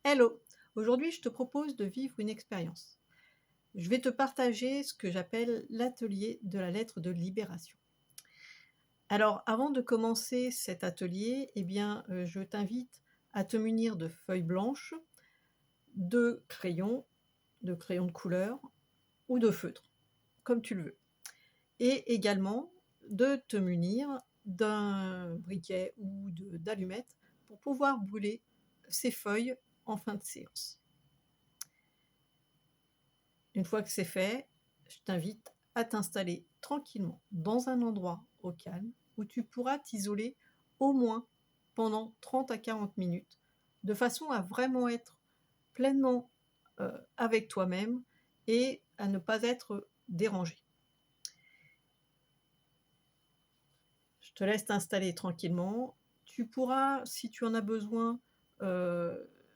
Hello! Aujourd'hui, je te propose de vivre une expérience. Je vais te partager ce que j'appelle l'atelier de la lettre de libération. Alors, avant de commencer cet atelier, je t'invite à te munir de feuilles blanches, de crayons de couleur ou de feutre, comme tu le veux. Et également de te munir d'un briquet ou d'allumettes pour pouvoir brûler ces feuilles en fin de séance. Une fois que c'est fait, je t'invite à t'installer tranquillement dans un endroit au calme où tu pourras t'isoler au moins pendant 30 à 40 minutes, de façon à vraiment être pleinement avec toi-même et à ne pas être dérangé. Je te laisse t'installer tranquillement. Tu pourras, si tu en as besoin,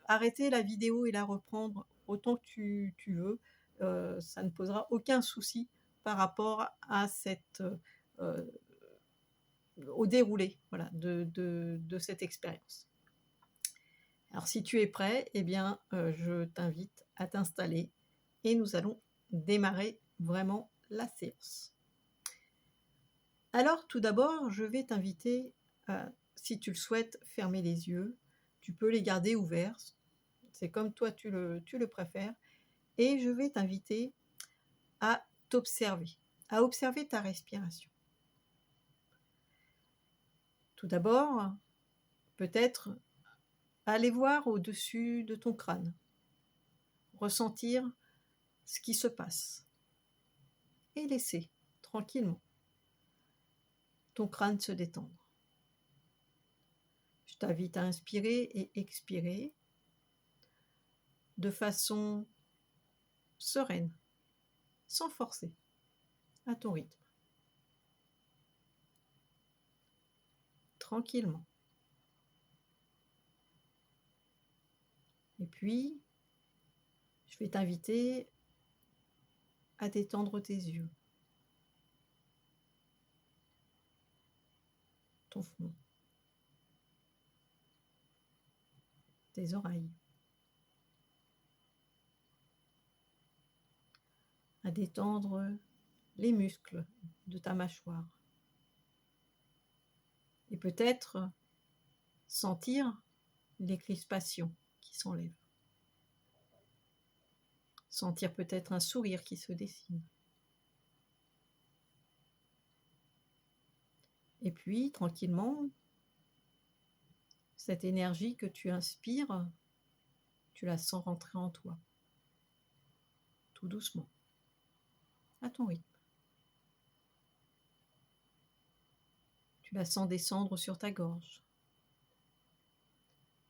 arrêter la vidéo et la reprendre autant que tu veux. Ça ne posera aucun souci par rapport à au déroulé, voilà, de cette expérience. Alors si tu es prêt, je t'invite à t'installer et nous allons démarrer vraiment la séance. Alors tout d'abord, je vais t'inviter à, si tu le souhaites, fermer les yeux. Tu peux les garder ouverts, c'est comme toi tu le préfères. Et je vais t'inviter à t'observer, à observer ta respiration. Tout d'abord, peut-être aller voir au-dessus de ton crâne, ressentir ce qui se passe et laisser tranquillement ton crâne se détendre. Je t'invite à inspirer et expirer de façon sereine, sans forcer, à ton rythme, tranquillement. Et puis, je vais t'inviter à détendre tes yeux, ton front, tes oreilles, à détendre les muscles de ta mâchoire. Et peut-être sentir les crispations qui s'enlèvent. Sentir peut-être un sourire qui se dessine. Et puis, tranquillement, cette énergie que tu inspires, tu la sens rentrer en toi, tout doucement, à ton rythme. Tu la sens descendre sur ta gorge,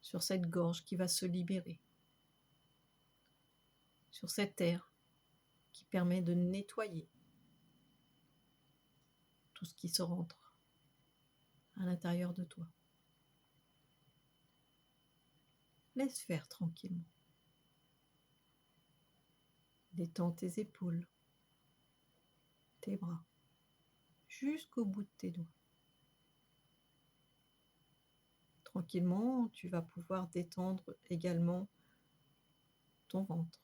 sur cette gorge qui va se libérer, sur cet air qui permet de nettoyer tout ce qui se rentre à l'intérieur de toi. Laisse faire tranquillement. Détends tes épaules, tes bras, jusqu'au bout de tes doigts. Tranquillement, tu vas pouvoir détendre également ton ventre,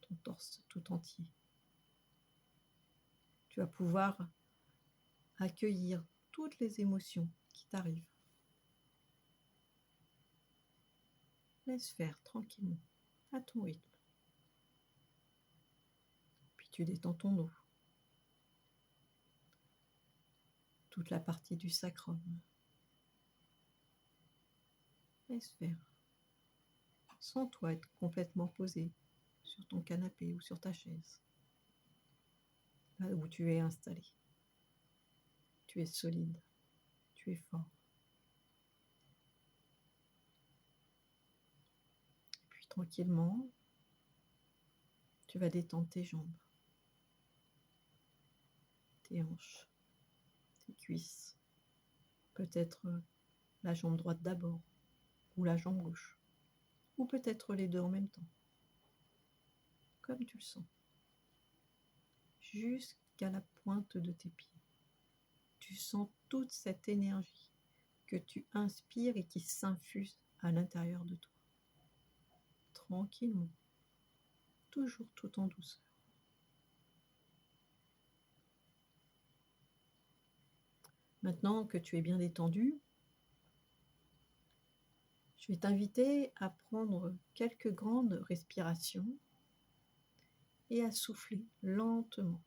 ton torse tout entier. Tu vas pouvoir accueillir toutes les émotions qui t'arrivent. Laisse faire tranquillement, à ton rythme. Puis tu détends ton dos, toute la partie du sacrum. Laisse faire. Sens-toi être complètement posé sur ton canapé ou sur ta chaise, là où tu es installé. Tu es solide, tu es fort. Puis tranquillement, tu vas détendre tes jambes, tes hanches, tes cuisses, peut-être la jambe droite d'abord, ou la jambe gauche, ou peut-être les deux en même temps, comme tu le sens, jusqu'à la pointe de tes pieds. Tu sens toute cette énergie que tu inspires et qui s'infuse à l'intérieur de toi. Tranquillement. Toujours tout en douceur. Maintenant que tu es bien détendu, je vais t'inviter à prendre quelques grandes respirations et à souffler lentement.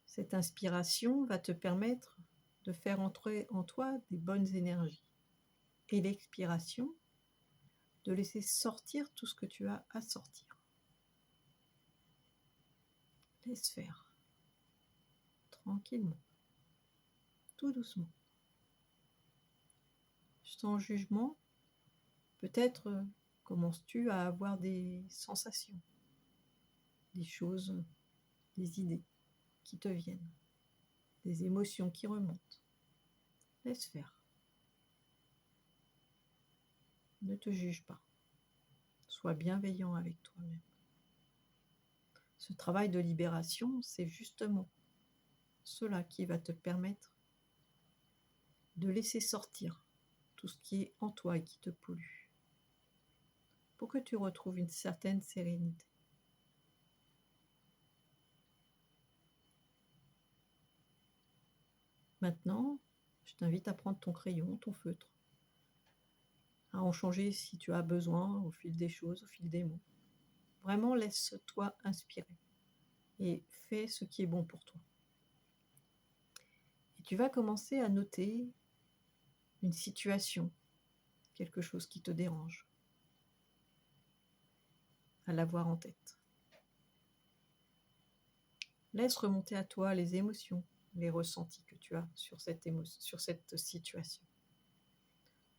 Cette inspiration va te permettre de faire entrer en toi des bonnes énergies. Et l'expiration, de laisser sortir tout ce que tu as à sortir. Laisse faire. Tranquillement. Tout doucement. Sans jugement, peut-être commences-tu à avoir des sensations, des choses, des idées qui te viennent, des émotions qui remontent. Laisse faire. Ne te juge pas. Sois bienveillant avec toi-même. Ce travail de libération, c'est justement cela qui va te permettre de laisser sortir tout ce qui est en toi et qui te pollue, pour que tu retrouves une certaine sérénité. Maintenant, je t'invite à prendre ton crayon, ton feutre, à en changer si tu as besoin au fil des choses, au fil des mots. Vraiment, laisse-toi inspirer et fais ce qui est bon pour toi. Et tu vas commencer à noter une situation, quelque chose qui te dérange, à l'avoir en tête. Laisse remonter à toi les émotions, les ressentis que tu as sur cette situation.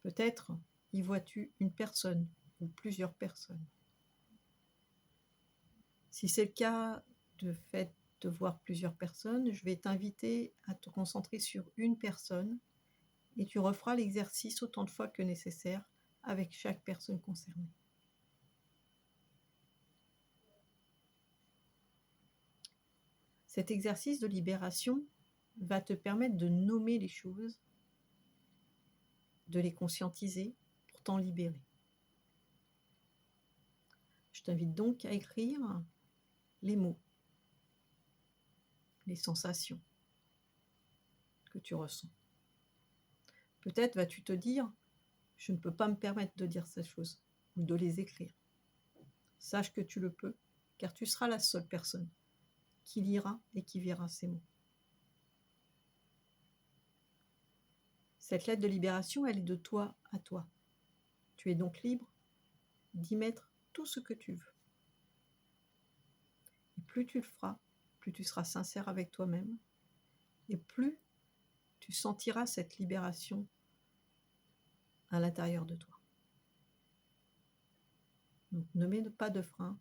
Peut-être y vois-tu une personne ou plusieurs personnes. Si c'est le cas de fait de voir plusieurs personnes, je vais t'inviter à te concentrer sur une personne et tu referas l'exercice autant de fois que nécessaire avec chaque personne concernée. Cet exercice de libération va te permettre de nommer les choses, de les conscientiser pour t'en libérer. Je t'invite donc à écrire les mots, les sensations que tu ressens. Peut-être vas-tu te dire, je ne peux pas me permettre de dire ces choses ou de les écrire. Sache que tu le peux, car tu seras la seule personne qui lira et qui verra ces mots. Cette lettre de libération, elle est de toi à toi. Tu es donc libre d'y mettre tout ce que tu veux. Et plus tu le feras, plus tu seras sincère avec toi-même, et plus tu sentiras cette libération à l'intérieur de toi. Donc ne mets pas de frein,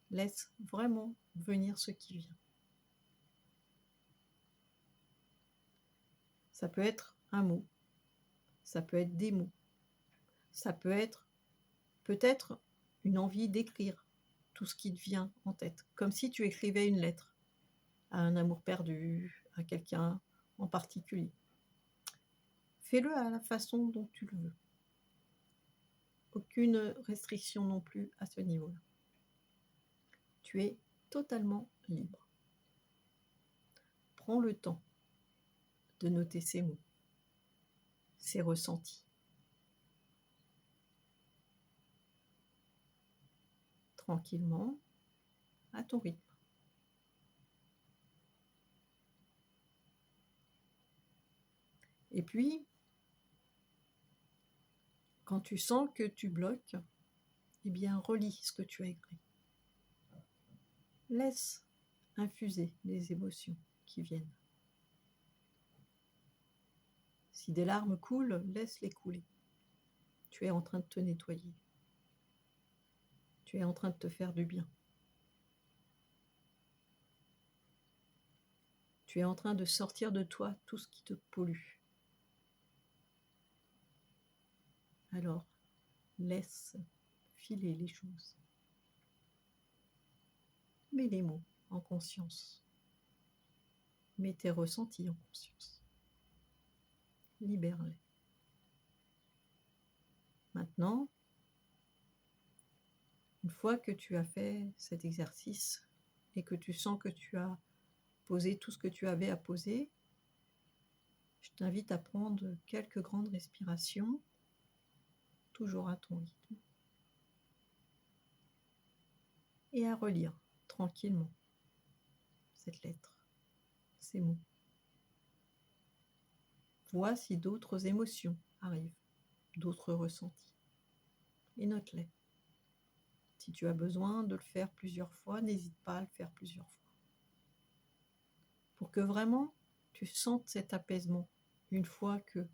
laisse vraiment venir ce qui vient. Ça peut être un mot, ça peut être des mots, ça peut être peut-être une envie d'écrire tout ce qui te vient en tête, comme si tu écrivais une lettre à un amour perdu, à quelqu'un en particulier. Fais-le à la façon dont tu le veux. Aucune restriction non plus à ce niveau-là. Tu es totalement libre. Prends le temps de noter ces mots, ces ressentis. Tranquillement, à ton rythme. Et puis, quand tu sens que tu bloques, eh bien, relis ce que tu as écrit. Laisse infuser les émotions qui viennent. Si des larmes coulent, laisse-les couler. Tu es en train de te nettoyer. Tu es en train de te faire du bien. Tu es en train de sortir de toi tout ce qui te pollue. Alors, laisse filer les choses. Mets les mots en conscience. Mets tes ressentis en conscience. Libère-les. maintenant, une fois que tu as fait cet exercice et que tu sens que tu as posé tout ce que tu avais à poser, je t'invite à prendre quelques grandes respirations, toujours à ton rythme, et à relire tranquillement cette lettre, ces mots. Vois si d'autres émotions arrivent, d'autres ressentis, et note-les. Si tu as besoin de le faire plusieurs fois, n'hésite pas à le faire plusieurs fois. Pour que vraiment tu sentes cet apaisement une fois que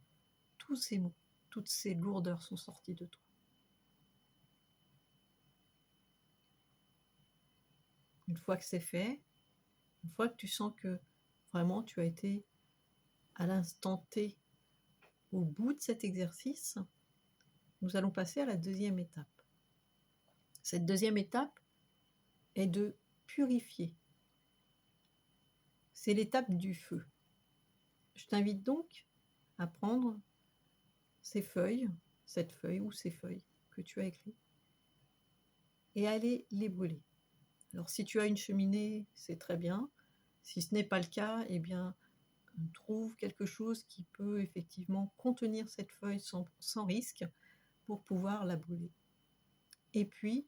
tous ces mots, toutes ces lourdeurs sont sorties de toi. Une fois que c'est fait, une fois que tu sens que vraiment tu as été à l'instant T au bout de cet exercice, nous allons passer à la deuxième étape. Cette deuxième étape est de purifier. C'est l'étape du feu. Je t'invite donc à prendre ces feuilles, cette feuille ou ces feuilles que tu as écrites, et aller les brûler. Alors si tu as une cheminée, c'est très bien. Si ce n'est pas le cas, eh bien, trouve quelque chose qui peut effectivement contenir cette feuille sans risque pour pouvoir la brûler. Et puis,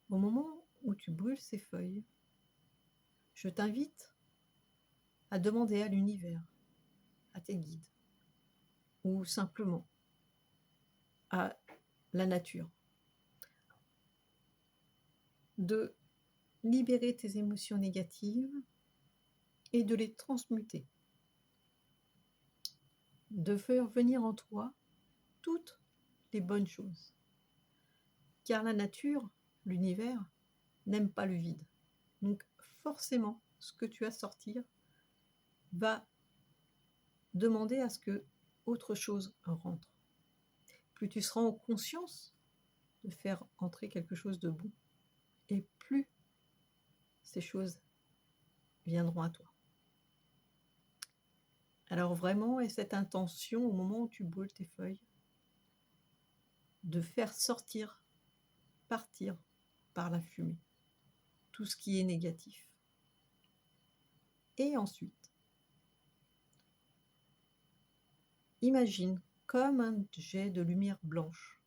au moment où tu brûles ces feuilles, je t'invite à demander à l'univers, à tes guides, ou simplement à la nature, de libérer tes émotions négatives et de les transmuter, de faire venir en toi toutes les bonnes choses. Car la nature, l'univers, n'aime pas le vide. Donc forcément, ce que tu as sortir va demander à ce que autre chose rentre. Plus tu seras en conscience de faire entrer quelque chose de bon, et plus ces choses viendront à toi. Alors vraiment, aie cette intention au moment où tu brûles tes feuilles, de faire sortir, partir par la fumée, tout ce qui est négatif. Et ensuite, imagine comme un jet de lumière blanche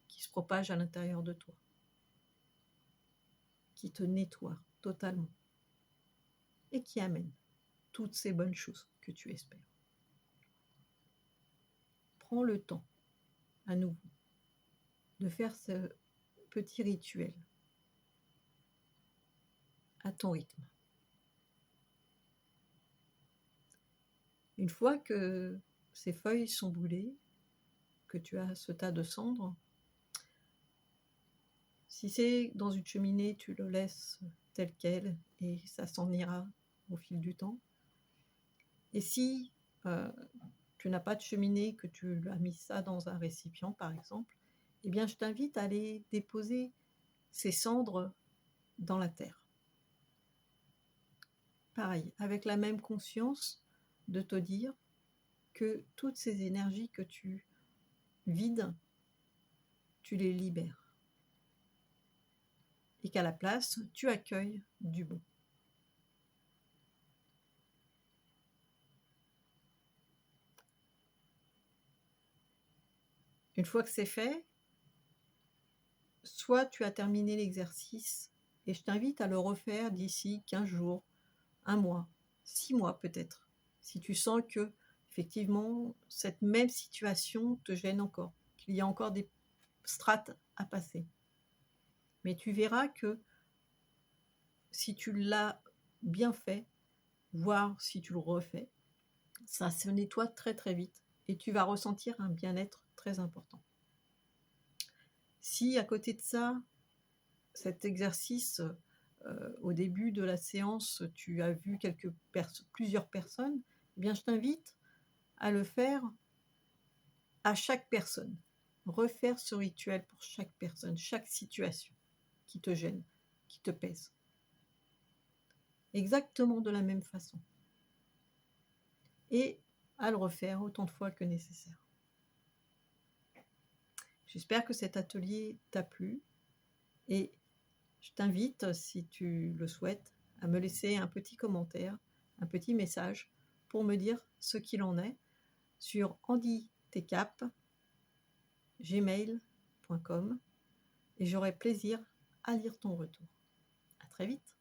qui se propage à l'intérieur de toi, qui te nettoie totalement et qui amène toutes ces bonnes choses que tu espères. Prends le temps, à nouveau, de faire ce petit rituel à ton rythme. Une fois que ces feuilles sont brûlées, que tu as ce tas de cendres, si c'est dans une cheminée, tu le laisses tel quel et ça s'en ira au fil du temps. Et si tu n'as pas de cheminée, que tu as mis ça dans un récipient par exemple, eh bien je t'invite à aller déposer ces cendres dans la terre. Pareil, avec la même conscience de te dire que toutes ces énergies que tu vides, tu les libères. Et qu'à la place, tu accueilles du bon. Une fois que c'est fait, soit tu as terminé l'exercice et je t'invite à le refaire d'ici 15 jours, 1 mois, 6 mois peut-être, si tu sens que effectivement cette même situation te gêne encore, qu'il y a encore des strates à passer. Mais tu verras que si tu l'as bien fait, voire si tu le refais, ça se nettoie très très vite et tu vas ressentir un bien-être très important. Si à côté de ça, cet exercice, au début de la séance, tu as vu plusieurs personnes, eh bien je t'invite à le faire à chaque personne. Refaire ce rituel pour chaque personne, chaque situation qui te gêne, qui te pèse. Exactement de la même façon. Et à le refaire autant de fois que nécessaire. J'espère que cet atelier t'a plu et je t'invite, si tu le souhaites, à me laisser un petit commentaire, un petit message pour me dire ce qu'il en est sur andytcap@gmail.com et j'aurai plaisir à lire ton retour. À très vite.